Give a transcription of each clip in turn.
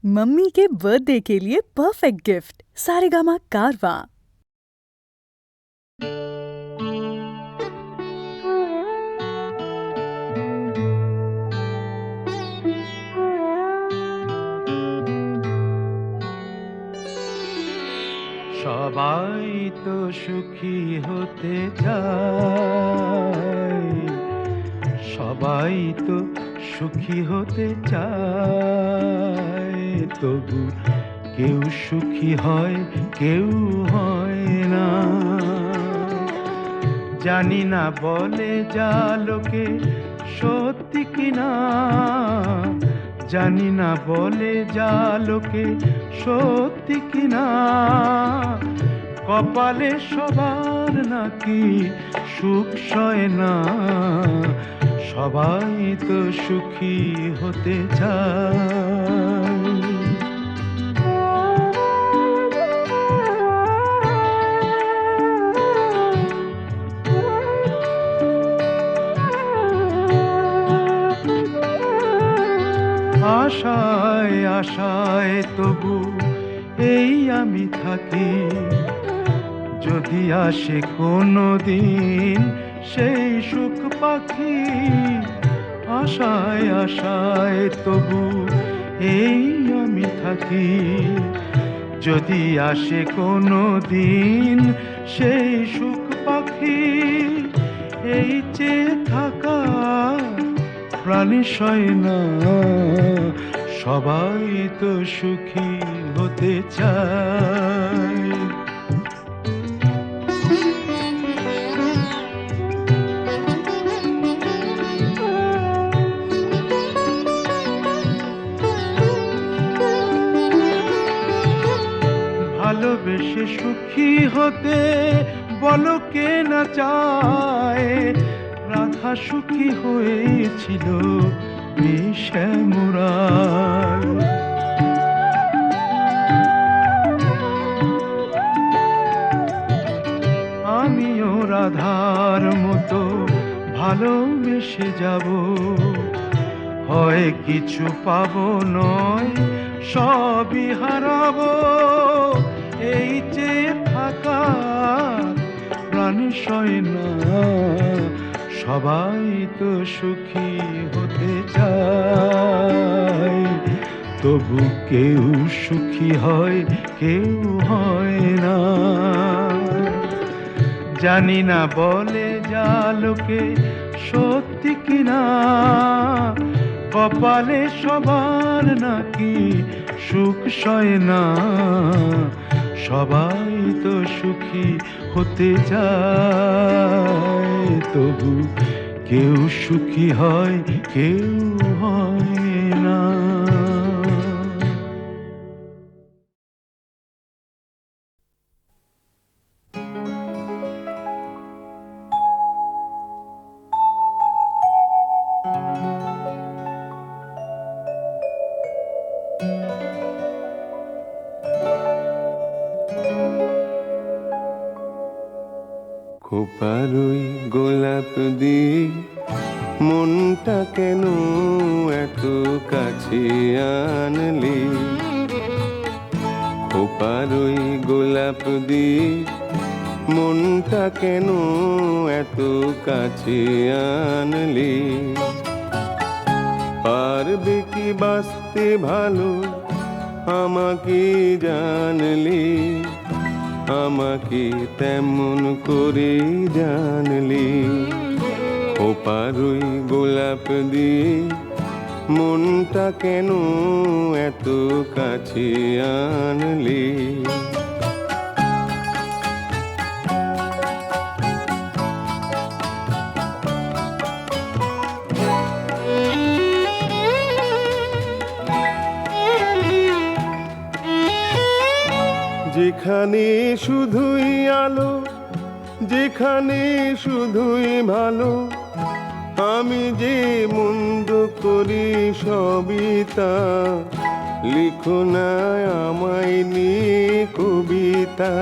Mummy के birthday के लिए परफेक्ट गिफ्ट सारेगामा कारवा। সবাই তো সুখী হতে চায়, সবাই তো সুখী হতে চায়, তবু কেউ সুখী হয় কেউ হয় না। জানি না বলে যা লোকে সত্যি কিনা, জানি না বলে যা লোকে সত্যি কিনা, কপালে সবার নাকি সুখ সয় না। সবাই তো সুখী হতে চায়। আশায় আশায় তবু এই আমি থাকি, যদি আসে কোনো দিন সেই সুখ পাখি। আশায় আশায় তবু এই আমি থাকি, যদি আসে কোনো দিন সেই সুখ পাখি। এই চেয়ে থাকা প্রাণী সয় না, সবাই তো সুখী হতে চায়। ভালোবেসে সুখী হতে বলো কে না চায়। রাধা সুখী হয়েছিল শ্যামরায়। আমিও রাধার মতো ভালোবেসে যাব, হয় কিছু পাবো নয় সবই হারাবো। এই যে থাকা প্রাণী সয় না, সবাই তো সুখী হতে চায়, তবু কেউ সুখী হয় কেউ হয় না। জানি না বলে যা লোকে সত্যি কিনা, কপালে সবার নাকি সুখ সয় না। সবাই তো সুখী হতে চায়, তবু কেউ সুখী হয় কেউ হয় না। খোপারই গোলাপ দিয়ে মনটা কেন এত কাছে আনলি? খোপারই গোলাপ দিয়ে মনটা কেন এত কাছে আনলি? পারবে কি বাঁচতে ভালো আমাকে জানলি? আমাকে তেমন করে জানলি? খোপারই গোলাপ দিয়ে মনটা কেন এত কাছে আনলি? যেখানে শুধুই আলো, যেখানে শুধুই ভালো, আমি যে মন্দ করি সবই তা। লিখো না আমায় নিয়ে কবিতা।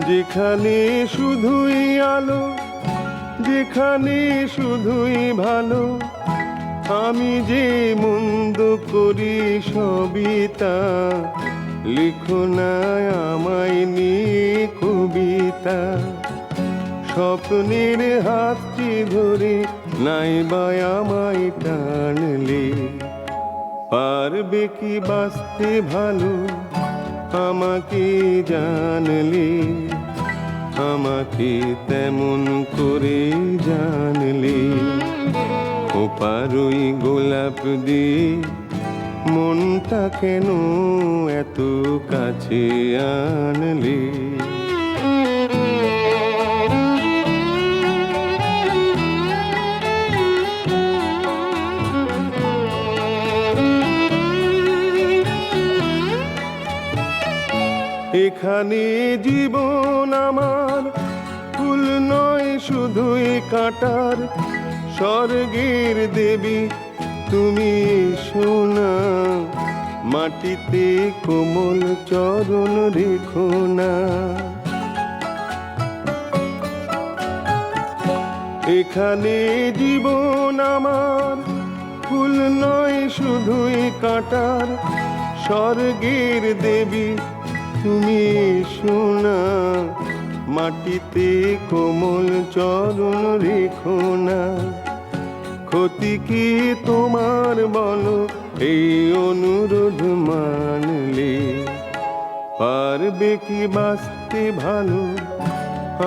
যেখানে শুধুই আলো, যেখানে শুধুই ভালো, আমি যে মন্দ করি সবিতা, লিখো না আমায় নিয়ে কবিতা। স্বপ্নের হাতটি ধরে নাইবা আমায় টানলে, পারবে কি বাঁচতে ভালো আমাকে জানলে, আমাকে তেমন করে জানলে। খোপারই গোলাপ দিয়ে মনটা কেন এত কাছে আনলে? এখানে জীবন আমার ফুল নয় শুধুই কাটার, স্বর্গের দেবী তুমি সোনা, মাটিতে কোমল চরণ রেখো না। এখানে জীবন আমার ফুল নয় শুধুই কাটার, স্বর্গের দেবী তুমি সোনা, মাটিতে কোমল চরণ রেখো না। ক্ষতি কি তোমার বলো এই অনুরোধ মানলে, পারবে কি বাঁচতে ভালো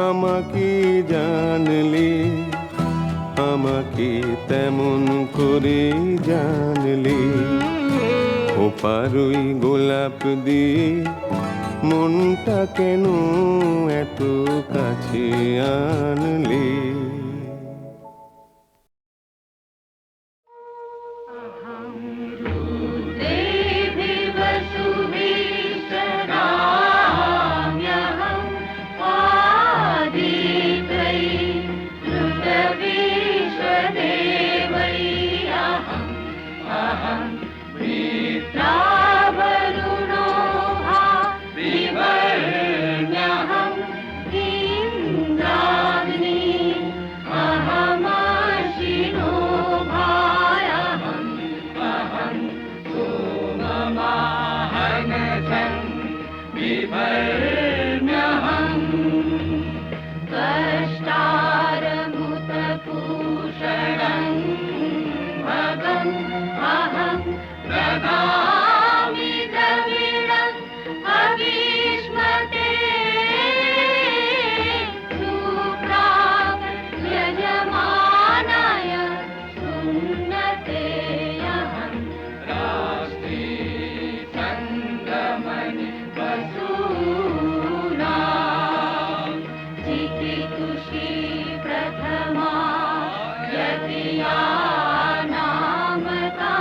আমাকে জানলে, আমাকে তেমন করে জানলে। খোপারই গোলাপ দিয়ে মনটা কেন এত কাছে আনলে? नामता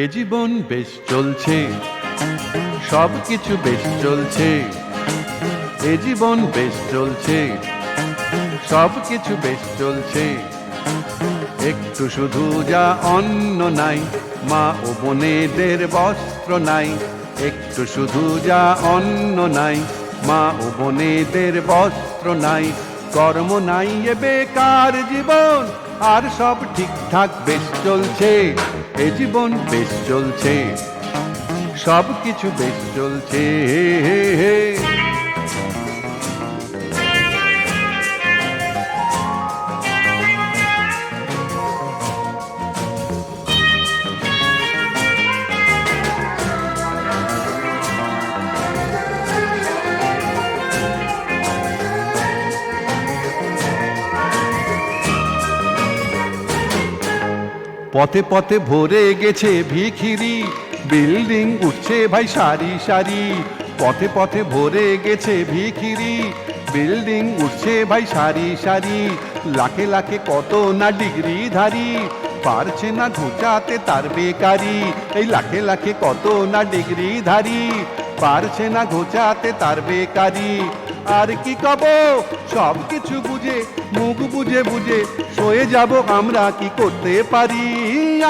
এ জীবন বেশ চলছে, সব কিছু বেশ চলছে। এ জীবন বেশ চলছে, সব কিছু বেশ চলছে। একটু শুধু যা অন্ন নাই, মা ও বোনেদের বস্ত্র নাই। একটু শুধু যা অন্ন নাই, মা ও বোনেদের বস্ত্র নাই। কর্ম নাই এ বেকার জীবন, আর সব ঠিকঠাক বেশ চলছে। এ জীবন বেশ চলছে, সব কিছু বেশ চলছে। পথে পথে ভরে গেছে ভিখিরি, বিল্ডিং উঠছে ভাই সারি সারি। পথে পথে ভরে গেছে ভিখিরি, বিল্ডিং উঠছে ভাই সারি সারি। লাখে লাখে কত না ডিগ্রিধারী, পারছে না ঘুচাতে তার বেকারি। এই লাখে লাখে কত না ডিগ্রিধারী, পারছে না ঘোচাতে তার বেকারি। আর কি কব সব কিছু বুঝে, মুখ বুঝে বুঝে সয়ে যাব আমরা, কি করতে পারি।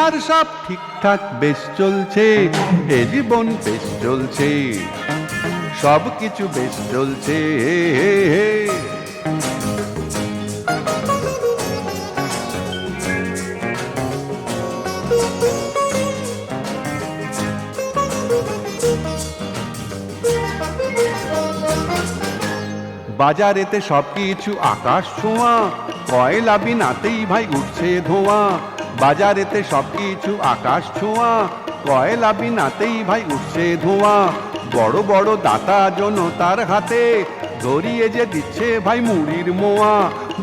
আর সব ঠিকঠাক বেশ চলছে, এ জীবন বেশ চলছে, সব কিছু বেশ চলছে। বাজারেতে সবকিছু আকাশ ছোঁয়া, কয়লা বিনাতেই ভাই উঠছে ধোঁয়া। বাজারেতে সবকিছু আকাশ ছোঁয়া, কয়লা বিনাতেই ভাই উঠছে ধোঁয়া। বড় বড় দাতা জনতার হাতে ধরিয়ে যে দিচ্ছে ভাই মুড়ির মোয়া।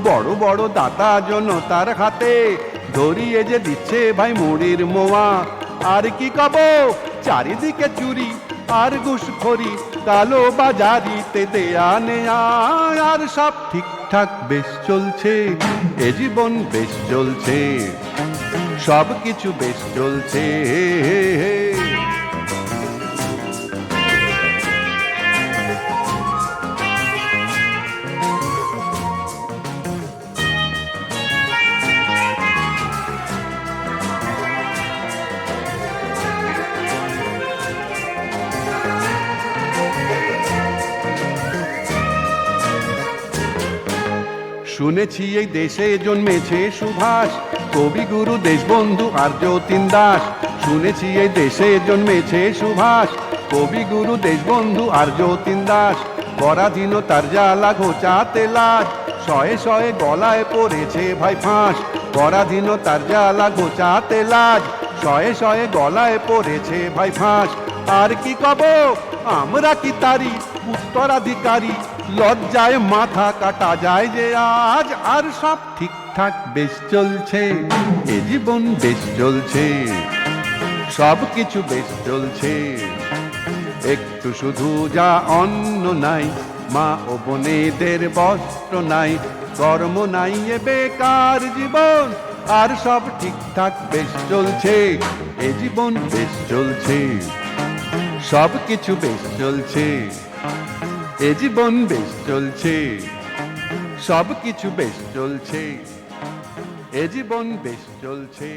বড় বড় দাতা জনতার হাতে ধরিয়ে যে দিচ্ছে ভাই মুড়ির মোয়া। আর কি কব চারিদিকে চুরি আর ঘুষখোরি, কালো বাজারিতে দেয়া নেয়া। আর সব ঠিকঠাক বেশ চলছে, এ জীবন বেশ চলছে, সব কিছু বেশ চলছে। শুনেছি এই দেশে জন্মেছে সুভাষ, কবিগুরু দেশবন্ধু আর যতীন দাস। শুনেছি এই দেশে জন্মেছে সুভাষ, কবিগুরু দেশবন্ধু আর যতীন দাস। পরাধীনতার জ্বালা ঘোচাতে লাজ, শয়ে শয়ে গলায় পড়েছে ভাই ফাঁস। পরাধীনতার জ্বালা ঘোচাতে লাজ, শয়ে শয়ে গলায় পড়েছে ভাই ফাঁস। আর কি কব আমরা কি তারি উত্তরাধিকারী, লজ্জায় মাথা কাটা যায় যে আজ। আর সব ঠিকঠাক বেশ চলছে, এ জীবন বেশ চলছে, সব কিছু বেশ চলছে। একটু শুধু যা অন্ন নাই, মা ও বোনেদের বস্ত্র নাই। কর্ম নাই এ বেকার জীবন, আর সব ঠিকঠাক বেশ চলছে। এ জীবন বেশ চলছে, সব কিছু বেশ চলছে। এ জীবন বেশ চলছে, সব কিছু বেশ চলছে। এ জীবন বেশ চলছে,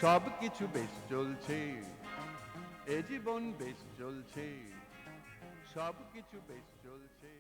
সব কিছু বেশ চলছে। এ জীবন বেশ চলছে, সব কিছু বেশ চলছে।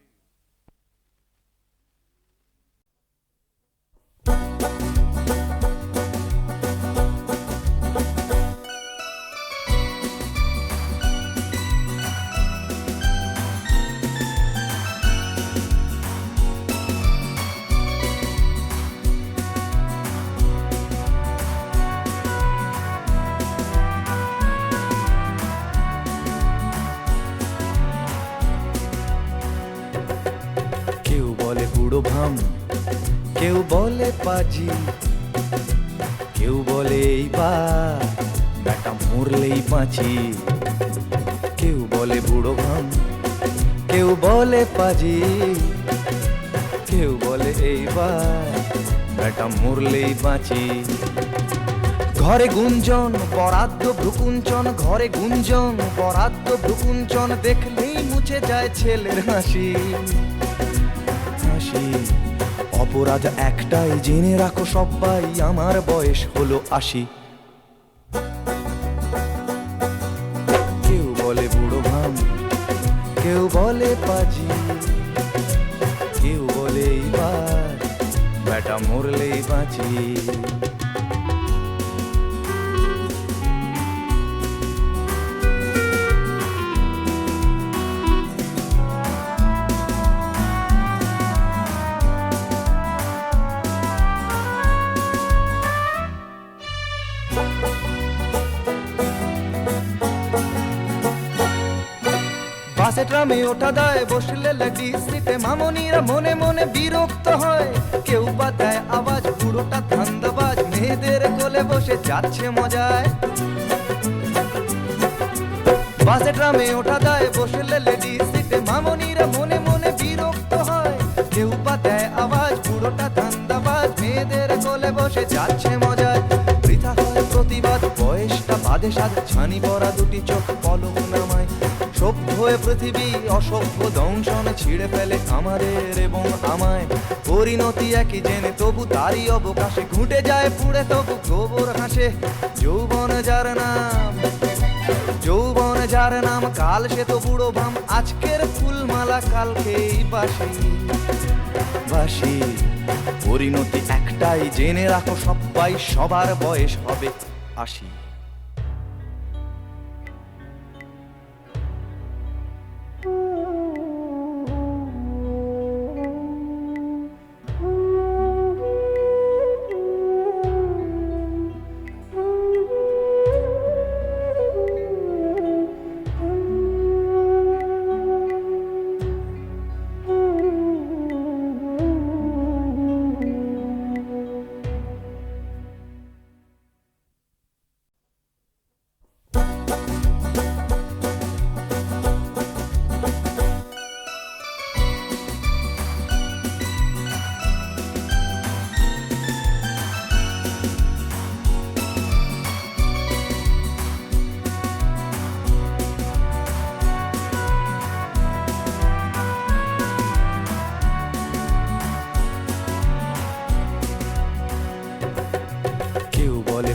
ভাম, কেউ বলে পাজি, কেউ বলে এইবার বেটা মরলেই বাঁচি। কেউ বলে বুড়ো ভাম, কেউ বলে পাজি, কেউ বলে এইবার বেটা মরলেই বাঁচি। ঘরে গুঞ্জন বরাদ্দ ভ্রুকুঞ্চন, ঘরে গুঞ্জন বরাদ্দ ভ্রুকুঞ্চন, দেখলেই মুছে যায় ছেলের হাসি। হাসি অপরাধ একটাই, জেনে রাখো সবাই, আমার বয়স হলো ৮০। কেউ বলে বুড়ো ভাম, কেউ বলে পাজি, কেউ বলে এইবার বেটা মরলেই বাঁচি। বাসে ট্রামে ওঠা দায়, বসলে লেডি সিটে মামনিরা মনে মনে বিরক্ত হয়। কেউ বা দেয় আওয়াজ, পুরোটা ধান্দাবাজ, মেয়েদের কোলে বসে যাচ্ছে মজায়। বাসে ট্রামে ওঠা দায়, বসলে লেডি সিটে মামনিরা মনে মনে বিরক্ত হয়। কেউ বা দেয় আওয়াজ, পুরোটা ধান্দাবাজ, মেয়েদের কোলে বসে যাচ্ছে মজায়। বৃথা হয় প্রতিবাদ, বয়সটা বাদে সাদ, ছানি পরা দুটি চোখ পলক নামায়। সভ্য হয়ে পৃথিবী অসভ্য দংশন ছিঁড়ে ফেলে আমাদের এবং আমায়। পরিণতি একই জেনে তবু তারই অবকাশে ঘুঁটে যায় পুড়ে তবু গোবর হাসে। যৌবন যার নাম, যৌবন যার নাম, কাল সে তো বুড়ো ভাম, আজকের ফুলমালা কালকেই বাসি। বাসি পরিণতি একটাই, জেনে রাখো সবাই, সবার বয়স হবে ৮০।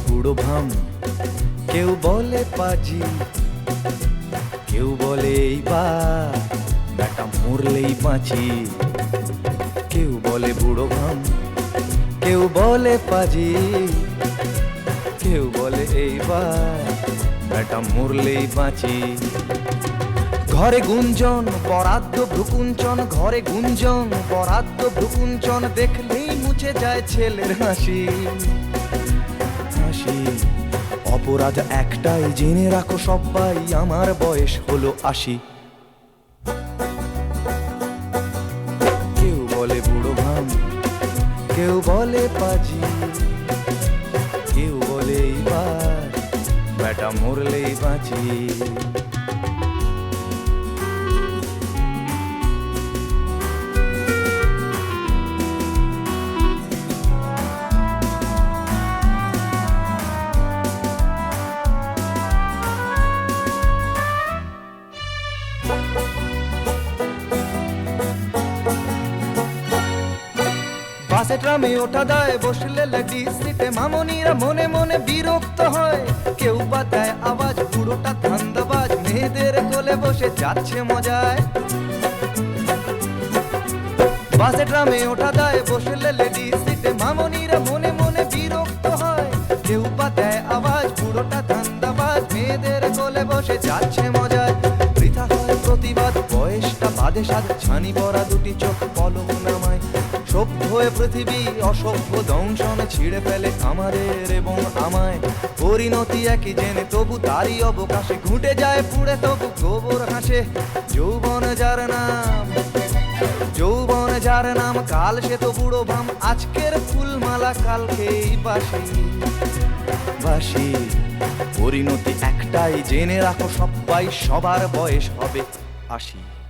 বুড়ো ভাম, কেউ বলে পাজি, কেউ বলে এইবার বেটা মরলেই বাঁচি। কেউ বলে বুড়ো ভাম, কেউ বলে পাজি, কেউ বলে এইবার বেটা মরলেই বাঁচি। ঘরে গুঞ্জন বরাদ্দ ভ্রুকুঞ্চন, ঘরে গুঞ্জন বরাদ্দ ভ্রুকুঞ্চন, দেখলেই মুছে যায় ছেলের হাসি। হাসি অপরাধ একটাই, জেনে রাখো সবাই, আমার বয়স হলো ৮০। কেউ বলে বুড়ো ভাম, কেউ বলে পাজি, কেউ বলে এইবার বেটা মরলেই বাঁচি। বাসে ট্রামে ওঠা দায়, বসলে লেডি সিটে মামনিরা মনে মনে বিরক্ত হয়। কেউ বা দেয় আওয়াজ, পুরোটা ধান্দাবাজ, মেয়েদের কোলে বসে যাচ্ছে মজায়। বাসে ট্রামে ওঠা দায়, বসলে লেডি সিটে মামনিরা মনে মনে বিরক্ত হয়। কেউ বা দেয় আওয়াজ, পুরোটা ধান্দাবাজ, মেয়েদের কোলে বসে যাচ্ছে মজায়। বৃথা হয় প্রতিবাদ, বয়সটা বাদে সাদ, ছানি পরা দুটি চোখ পলক নামায়। সভ্য হয়ে পৃথিবী অসভ্য দংশন ছিঁড়ে ফেলে আমাদের এবং আমায়। পরিণতি একই জেনে তবু তারই অবকাশে ঘুঁটে যায় পুড়ে তবু গোবর হাসে। যৌবন যার নাম, যৌবন যার নাম কাল সে তো বুড়ো ভাম, আজকের ফুলমালা কালকেই বাসি বাসি। পরিণতি একটাই জেনে রাখো সবাই, সবার বয়স হবে ৮০।